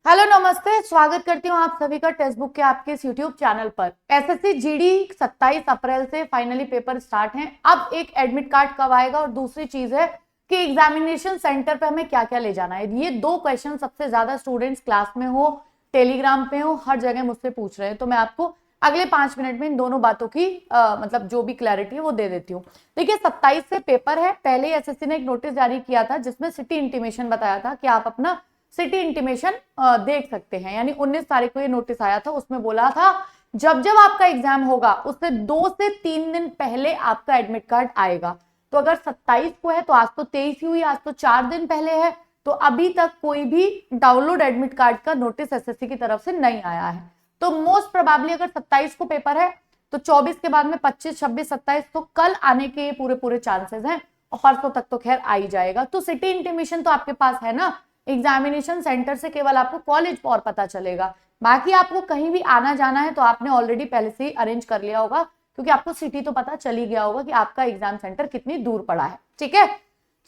Hello नमस्ते, स्वागत करती हूँ आप सभी का टेक्स्ट बुक के आपके इस यूट्यूब चैनल पर। एसएससी जीडी 27 अप्रैल से फाइनली पेपर स्टार्ट हैं। अब एक एडमिट कार्ड कब आएगा और दूसरी चीज है कि एग्जामिनेशन सेंटर पे हमें क्या क्या ले जाना है। ये दो क्वेश्चन सबसे ज्यादा स्टूडेंट्स क्लास में हो, टेलीग्राम पे हो, हर जगह मुझसे पूछ रहे हैं, तो मैं आपको अगले 5 मिनट में इन दोनों बातों की मतलब जो भी क्लैरिटी है वो दे देती हूँ। देखिए 27 से पेपर है। पहले एसएससी ने एक नोटिस जारी किया था जिसमें सिटी इंटीमेशन बताया था कि आप अपना सिटी इंटीमेशन देख सकते हैं। यानी 19 तारीख को ये नोटिस आया था, उसमें बोला था जब जब आपका एग्जाम होगा उससे 2 से 3 दिन पहले आपका एडमिट कार्ड आएगा। तो अगर 27 को है तो आज तो 23 ही हुई, आज तो 4 दिन पहले है, तो अभी तक कोई भी डाउनलोड एडमिट कार्ड का नोटिस एसएससी की तरफ से नहीं आया है। तो मोस्ट प्रोबेबली अगर 27 को पेपर है तो 24 के बाद में 25, 26, 27 तो कल आने के पूरे पूरे चांसेस हैं, और परसों तक तो खैर आ ही जाएगा। तो सिटी इंटीमेशन तो आपके पास है ना। एग्जामिनेशन सेंटर से केवल आपको कॉलेज और पता चलेगा, बाकी आपको कहीं भी आना जाना है तो आपने ऑलरेडी पहले से ही अरेंज कर लिया होगा, क्योंकि आपको सिटी तो पता चल ही गया होगा कि आपका एग्जाम सेंटर कितनी दूर पड़ा है। ठीक है,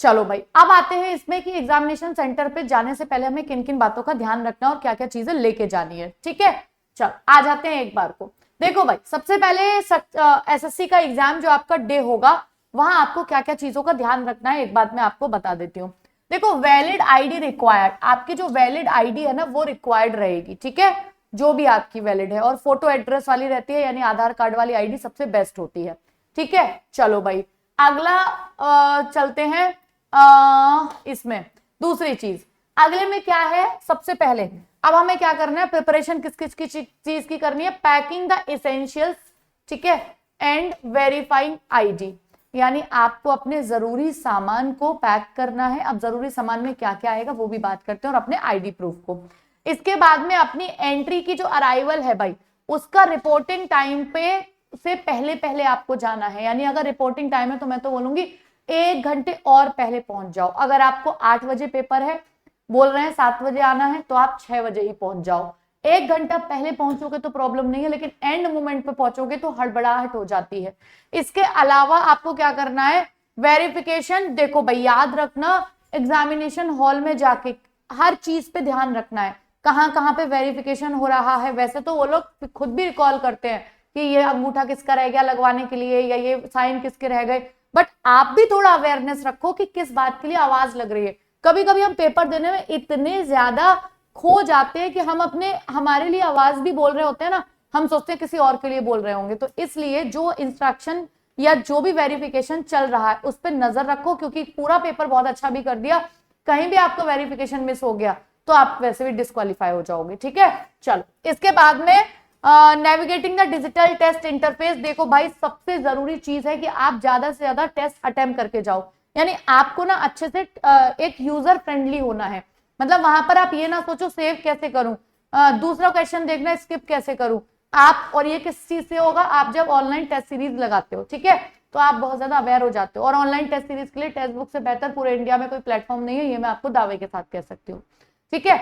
चलो भाई अब आते हैं इसमें कि एग्जामिनेशन सेंटर पे जाने से पहले हमें किन किन बातों का ध्यान रखना और क्या क्या चीजें लेके जानी है। ठीक है, चल आ जाते हैं एक बार को। देखो भाई, सबसे पहले एसएससी का एग्जाम जो आपका डे होगा वहां आपको क्या क्या चीजों का ध्यान रखना है एक बात मैं आपको बता देती हूँ। देखो, वैलिड आईडी रिक्वायर्ड, आपकी जो वैलिड आईडी है ना वो रिक्वायर्ड रहेगी। ठीक है, जो भी आपकी वैलिड है, और फोटो एड्रेस वाली रहती है, यानी आधार कार्ड वाली आईडी सबसे बेस्ट होती है। ठीक है, चलो भाई अगला चलते हैं इसमें दूसरी चीज। अगले में क्या है, सबसे पहले अब हमें क्या करना है, प्रिपरेशन किस किस की चीज की करनी है, पैकिंग द एसेंशियल्स। ठीक है, एंड वेरीफाइंग आईडी, यानी आपको अपने जरूरी सामान को पैक करना है। अब जरूरी सामान में क्या क्या आएगा वो भी बात करते हैं, और अपने आईडी प्रूफ को। इसके बाद में अपनी एंट्री की जो अराइवल है भाई, उसका रिपोर्टिंग टाइम पे से पहले पहले आपको जाना है। यानी अगर रिपोर्टिंग टाइम है तो मैं तो बोलूंगी 1 घंटे और पहले पहुंच जाओ। अगर आपको 8 बजे पेपर है, बोल रहे हैं 7 बजे आना है, तो आप 6 बजे ही पहुंच जाओ। 1 घंटा पहले पहुंचोगे तो प्रॉब्लम नहीं है, लेकिन एंड मोमेंट पे पहुंचोगे तो हड़बड़ाहट हो जाती है। इसके अलावा आपको क्या करना है, वेरिफिकेशन। देखो भाई याद रखना, एग्जामिनेशन हॉल में जाके हर चीज पे ध्यान रखना है, कहां कहां पे वेरिफिकेशन हो रहा है। वैसे तो वो लोग खुद भी रिकॉल करते हैं कि ये अंगूठा किसका रह गया लगवाने के लिए, या ये साइन किसके रह गए, बट आप भी थोड़ा अवेयरनेस रखो कि किस बात के लिए आवाज लग रही है। कभी कभी हम पेपर देने में इतने ज्यादा खो जाते हैं कि हम अपने हमारे लिए आवाज भी बोल रहे होते हैं ना, हम सोचते हैं किसी और के लिए बोल रहे होंगे। तो इसलिए जो इंस्ट्रक्शन या जो भी वेरिफिकेशन चल रहा है उस पर नजर रखो, क्योंकि पूरा पेपर बहुत अच्छा भी कर दिया, कहीं भी आपको वेरिफिकेशन मिस हो गया तो आप वैसे भी डिस्क्वालीफाई हो जाओगे। ठीक है, चलो इसके बाद में navigating the digital test interface. देखो भाई, सबसे जरूरी चीज है कि आप ज्यादा से ज्यादा टेस्ट अटेम्प्ट करके जाओ। यानी आपको ना अच्छे से एक यूजर फ्रेंडली होना है। मतलब वहां पर आप ये ना सोचो सेव कैसे करूं, दूसरा क्वेश्चन देखना स्किप कैसे करूं आप, और ये किस चीज से होगा, आप जब ऑनलाइन टेस्ट सीरीज लगाते हो। ठीक है, तो आप बहुत ज्यादा अवेयर हो जाते हो, और ऑनलाइन टेस्ट सीरीज के लिए टेक्स्ट बुक से बेहतर पूरे इंडिया में कोई प्लेटफॉर्म नहीं है, ये मैं आपको दावे के साथ कह सकती हूँ। ठीक है,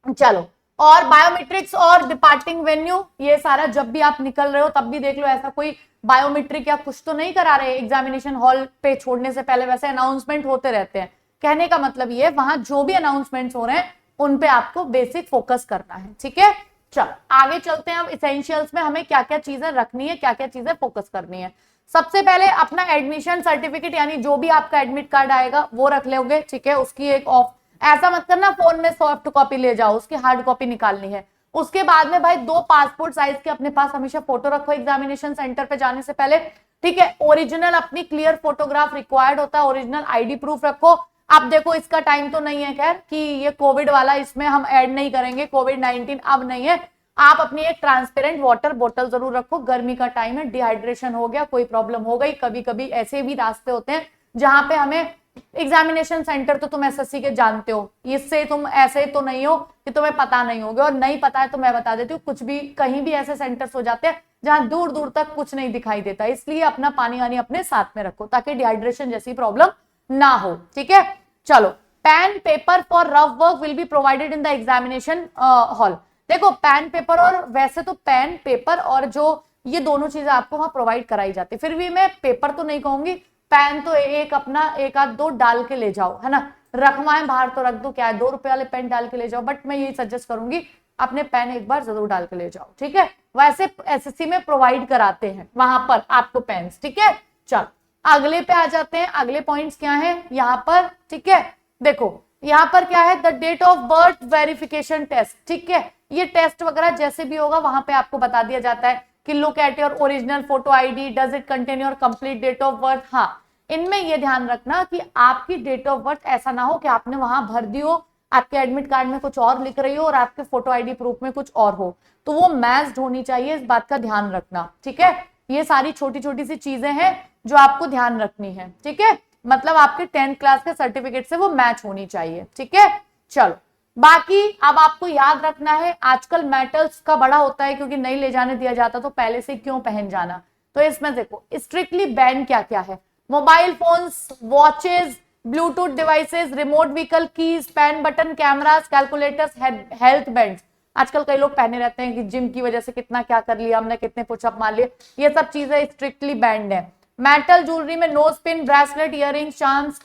चलो, और बायोमेट्रिक्स और डिपार्टिंग वेन्यू, ये सारा जब भी आप निकल रहे हो तब भी देख लो, ऐसा कोई बायोमेट्रिक या कुछ तो नहीं करा रहे एग्जामिनेशन हॉल पे छोड़ने से पहले। वैसे अनाउंसमेंट होते रहते हैं, कहने का मतलब ये वहां जो भी अनाउंसमेंट्स हो रहे हैं उन पे आपको बेसिक फोकस करना है। ठीक है, चल आगे चलते हैं। अब इसेंशियल्स में हमें क्या क्या चीजें रखनी है, क्या क्या चीजें फोकस करनी है। सबसे पहले अपना एडमिशन सर्टिफिकेट, यानी जो भी आपका एडमिट कार्ड आएगा वो रख लोगे। ठीक है, उसकी एक ऑफ, ऐसा मत करना फोन में सॉफ्ट कॉपी ले जाओ, उसकी हार्ड कॉपी निकालनी है। उसके बाद में भाई 2 पासपोर्ट साइज के अपने पास हमेशा फोटो रखो एग्जामिनेशन सेंटर पे जाने से पहले। ठीक है, ओरिजिनल अपनी क्लियर फोटोग्राफ रिक्वायर्ड होता है, ओरिजिनल आईडी प्रूफ रखो। अब देखो इसका टाइम तो नहीं है खैर कि ये कोविड वाला, इसमें हम ऐड नहीं करेंगे, कोविड-19 अब नहीं है। आप अपनी एक ट्रांसपेरेंट वाटर बोतल जरूर रखो, गर्मी का टाइम है, डिहाइड्रेशन हो गया, कोई प्रॉब्लम हो गई, कभी कभी ऐसे भी रास्ते होते हैं जहां पे हमें, एग्जामिनेशन सेंटर तो तुम एसएससी के जानते हो, इससे तुम ऐसे तो नहीं हो कि तुम्हें पता नहीं होगा, और नहीं पता है तो मैं बता देती हूँ, कुछ भी कहीं भी ऐसे सेंटर्स हो जाते हैं जहां दूर दूर तक कुछ नहीं दिखाई देता। इसलिए अपना पानी वानी अपने साथ में रखो ताकि डिहाइड्रेशन जैसी प्रॉब्लम ना हो। ठीक है, चलो, pen paper for rough work will be provided in the examination hall. देखो पेन पेपर, और वैसे तो पेन पेपर और जो ये दोनों चीजें आपको वहां प्रोवाइड कराई जाती है, फिर भी मैं पेपर तो नहीं कहूंगी, पेन तो एक अपना एक आध दो डाल के ले जाओ, है ना। रखवाएं बाहर तो रख दो, क्या है 2 रुपए वाले पेन डाल के ले जाओ, बट मैं यही सजेस्ट करूंगी अपने पेन एक बार जरूर डाल के ले जाओ, ठीक है। वैसे एसएससी में प्रोवाइड कराते हैं वहां पर आपको पेन्स, ठीक है। चल अगले पे आ जाते हैं, अगले पॉइंट्स क्या है यहाँ पर, ठीक है। देखो यहाँ पर क्या है, the date of birth verification test, ठीक है। ये टेस्ट वगैरह जैसे भी होगा वहां पे आपको बता दिया जाता है कि look at your original photo ID, does it contain your complete date of birth. हाँ, इनमें ये ध्यान रखना कि आपकी डेट ऑफ बर्थ ऐसा ना हो कि आपने वहां भर दी हो, आपके एडमिट कार्ड में कुछ और लिख रही हो और आपके फोटो आईडी प्रूफ में कुछ और हो, तो वो मैच्ड होनी चाहिए, इस बात का ध्यान रखना, ठीक है। ये सारी छोटी छोटी सी चीजें हैं जो आपको ध्यान रखनी है, ठीक है। मतलब आपके 10th क्लास के सर्टिफिकेट से वो मैच होनी चाहिए, ठीक है। चलो बाकी अब आपको याद रखना है, आजकल मेटल्स का बड़ा होता है क्योंकि नहीं ले जाने दिया जाता, तो पहले से क्यों पहन जाना। तो इसमें देखो स्ट्रिक्टली बैन क्या क्या है, mobile phones, watches, Bluetooth devices, remote vehicle keys, pen button, cameras, calculators, health bands. आजकल कई लोग पहने रहते हैं कि जिम की वजह से कितना क्या कर लिया हमने, कितने पुशअप मार लिए, ये सब चीजें स्ट्रिक्टली बैंड है। मेटल ज्वेलरी में nose pin, bracelet, earrings, chance,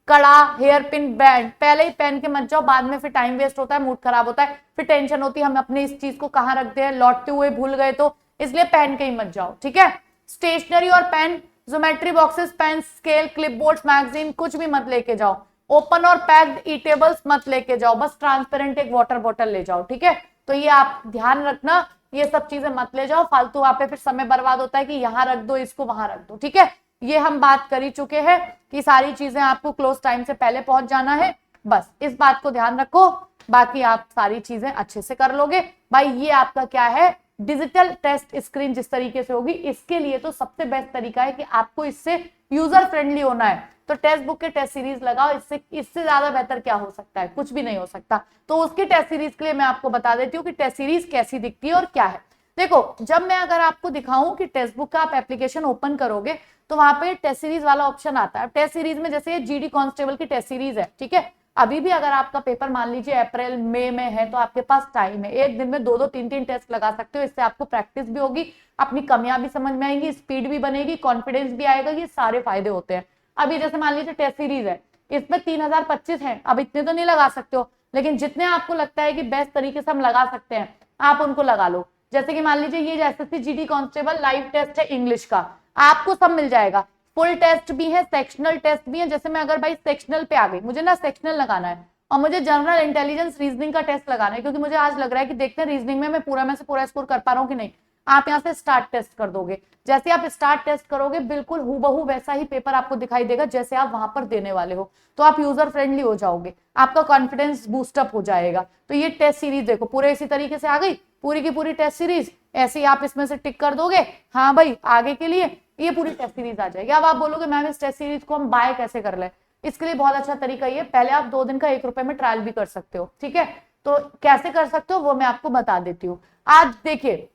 कड़ा, हेयर पिन, बैंड पहले ही पहन के मत जाओ, बाद में फिर टाइम वेस्ट होता है, मूड खराब होता है, फिर टेंशन होती है हम अपने इस चीज को कहाँ रखते हैं, लौटते हुए भूल गए, तो इसलिए पहन के ही मत जाओ, ठीक है। स्टेशनरी और pen, geometry boxes, pen, scale, clipboard, magazine कुछ भी मत लेके जाओ। ओपन और पैक्ड ईटेबल्स मत लेके जाओ, बस ट्रांसपेरेंट एक वाटर बॉटल ले जाओ, ठीक है। तो ये आप ध्यान रखना, ये सब चीजें मत ले जाओ, फालतू वहां पे फिर समय बर्बाद होता है कि यहाँ रख दो, इसको वहां रख दो, ठीक है। ये हम बात कर ही चुके हैं कि सारी चीजें आपको क्लोज टाइम से पहले पहुंच जाना है, बस इस बात को ध्यान रखो, बाकी आप सारी चीजें अच्छे से कर लोगे भाई। ये आपका क्या है, डिजिटल टेस्ट स्क्रीन जिस तरीके से होगी, इसके लिए तो सबसे बेस्ट तरीका है कि आपको इससे यूजर फ्रेंडली होना है, तो टेक्स्ट बुक के टेस्ट सीरीज लगाओ, इससे ज्यादा बेहतर क्या हो सकता है, कुछ भी नहीं हो सकता। तो उसकी टेस्ट सीरीज के लिए मैं आपको बता देती हूँ कि टेस्ट सीरीज कैसी दिखती है और क्या है। देखो जब मैं अगर आपको दिखाऊं कि टेक्स्ट बुक का आप एप्लीकेशन ओपन करोगे तो वहां पे टेस्ट सीरीज वाला ऑप्शन आता है। टेस्ट सीरीज में जैसे जीडी कांस्टेबल की टेस्ट सीरीज है, ठीक है। अभी भी अगर आपका पेपर मान लीजिए अप्रैल मई में है तो आपके पास टाइम है, एक दिन में 2-2 3-3 टेस्ट लगा सकते हो, इससे आपको प्रैक्टिस भी होगी, अपनी कमियां भी समझ में आएंगी, स्पीड भी बनेगी, कॉन्फिडेंस भी आएगा, ये सारे फायदे होते हैं। अभी जैसे मान लीजिए टेस्ट सीरीज है, इसमें 3025 है, अब इतने तो नहीं लगा सकते हो, लेकिन जितने आपको लगता है कि बेस्ट तरीके से हम लगा सकते हैं आप उनको लगा लो। जैसे कि मान लीजिए ये SSC GD constable live test है इंग्लिश का, आपको सब मिल जाएगा, फुल टेस्ट भी है, सेक्शनल टेस्ट भी है। जैसे मैं अगर भाई सेक्शनल पे आ गई, मुझे ना सेक्शनल लगाना है और मुझे जनरल इंटेलिजेंस रीजनिंग का टेस्ट लगाना है, क्योंकि मुझे आज लग रहा है कि देखते हैं रीजनिंग में मैं पूरा में से पूरा स्कोर कर पा रहा हूँ कि नहीं। आप यहाँ से स्टार्ट टेस्ट कर दोगे, जैसे आप स्टार्ट टेस्ट करोगे बिल्कुल हूबहू वैसा ही पेपर आपको दिखाई देगा जैसे आप वहां पर देने वाले हो, तो आप यूजर फ्रेंडली हो जाओगे, आपका कॉन्फिडेंस बूस्टअप हो जाएगा। तो ये टेस्ट सीरीज देखो पूरे इसी तरीके से आ गई, पूरी की पूरी टेस्ट सीरीज, ऐसे ही आप इसमें से टिक कर दोगे, हाँ भाई आगे के लिए ये पूरी टेस्ट सीरीज आ जाएगी। अब आप बोलोगे मैम इस टेस्ट सीरीज को हम बाय कैसे कर ले, इसके लिए बहुत अच्छा तरीका ये, पहले आप 2 दिन का 1 रुपए में ट्रायल भी कर सकते हो, ठीक है। तो कैसे कर सकते हो वो मैं आपको बता देती हूँ। आज देखिए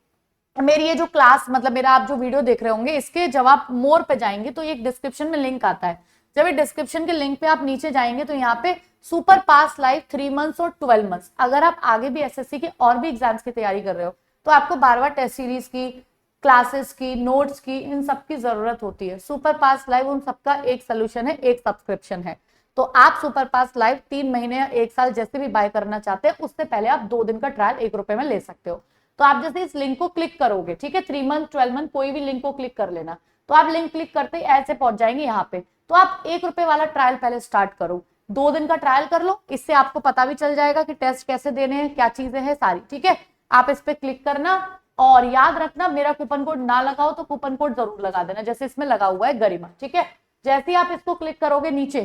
मेरी ये जो क्लास, मतलब मेरा आप जो वीडियो देख रहे होंगे, इसके जब आप मोर पे जाएंगे तो एक डिस्क्रिप्शन में लिंक आता है, जब ये डिस्क्रिप्शन के लिंक पे आप नीचे जाएंगे तो यहाँ पे सुपर पास लाइव 3 मंथ्स और 12 मंथ्स, अगर आप आगे भी एसएससी के और भी एग्जाम्स की तैयारी कर रहे हो तो आपको बार-बार टेस्ट सीरीज की, क्लासेस की, नोट्स की, इन सब की जरूरत होती है। सुपर पास लाइव उन सबका एक सोल्यूशन है, एक सब्सक्रिप्शन है। तो आप सुपर पास लाइव 3 महीने या 1 साल जैसे भी बाय करना चाहते हैं, उससे पहले आप 2 दिन का ट्रायल 1 रुपए में ले सकते हो। तो आप जैसे इस लिंक को क्लिक करोगे, ठीक है, 3 मंथ 12 मंथ कोई भी लिंक को क्लिक कर लेना, तो आप लिंक क्लिक करते ही ऐसे पहुंच जाएंगे यहाँ पे। तो आप 1 रुपए वाला ट्रायल पहले स्टार्ट करो, 2 दिन का ट्रायल कर लो, इससे आपको पता भी चल जाएगा कि टेस्ट कैसे देने हैं, क्या चीजें हैं सारी, ठीक है। आप इस पे क्लिक करना और याद रखना मेरा कूपन कोड ना लगाओ तो कूपन कोड जरूर लगा देना, जैसे इसमें लगा हुआ है गरिमा, ठीक है। जैसे ही आप इसको क्लिक करोगे नीचे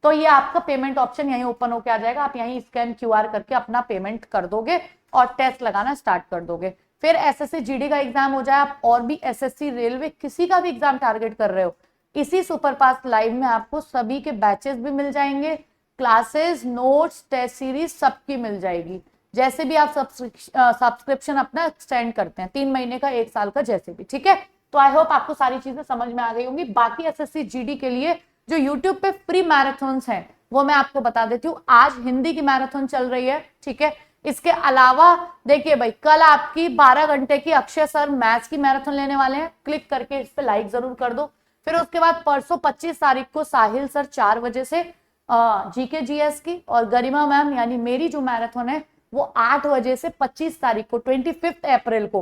तो ये आपका पेमेंट ऑप्शन यहीं ओपन होकर आ जाएगा, आप यहीं स्कैन क्यूआर करके अपना पेमेंट कर दोगे और टेस्ट लगाना स्टार्ट कर दोगे। फिर एसएससी जीडी का एग्जाम हो जाए, आप और भी एसएससी रेलवे किसी का भी एग्जाम टारगेट कर रहे हो, इसी सुपर पास लाइव में आपको सभी के बैचेस भी मिल जाएंगे, क्लासेस, नोट्स, टेस्ट सीरीज सबकी मिल जाएगी, जैसे भी आप सब्सक्रिप्शन अपना एक्सटेंड करते हैं 3 महीने का, 1 साल का, जैसे भी, ठीक है। तो आई होप आपको सारी चीजें समझ में आ गई होंगी। बाकी एसएससी जीडी के लिए जो यूट्यूब पे फ्री मैराथन्स हैं वो मैं आपको बता देती हूँ। आज हिंदी की मैराथन चल रही है, ठीक है। इसके अलावा देखिए भाई कल आपकी 12 घंटे की अक्षय सर मैथ्स की मैराथन लेने वाले हैं, क्लिक करके इस पे लाइक जरूर कर दो। फिर उसके बाद परसों 25 तारीख को साहिल सर 4 बजे से जीके जीएस की, और गरिमा मैम यानी मेरी जो मैराथन है वो 8 बजे से 25 तारीख को 25 अप्रैल को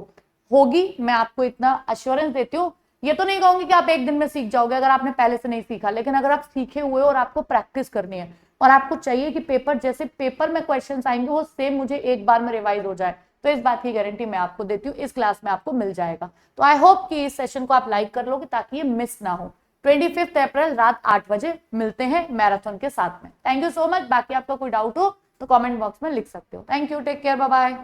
होगी। मैं आपको इतना अश्योरेंस देती हूँ। ये तो नहीं कहूंगी कि आप एक दिन में सीख जाओगे अगर आपने पहले से नहीं सीखा, लेकिन अगर आप सीखे हुए और आपको प्रैक्टिस करनी है और आपको चाहिए कि पेपर जैसे पेपर में क्वेश्चंस आएंगे वो सेम मुझे एक बार में रिवाइज हो जाए, तो इस बात की गारंटी मैं आपको देती हूँ, इस क्लास में आपको मिल जाएगा। तो आई होप कि इस सेशन को आप लाइक कर लोगे ताकि ये मिस ना हो। 25 अप्रैल रात 8 बजे मिलते हैं मैराथन के साथ में। Thank you so much. बाकी आपका कोई डाउट हो तो कमेंट बॉक्स में लिख सकते हो। Thank you, take care, bye bye.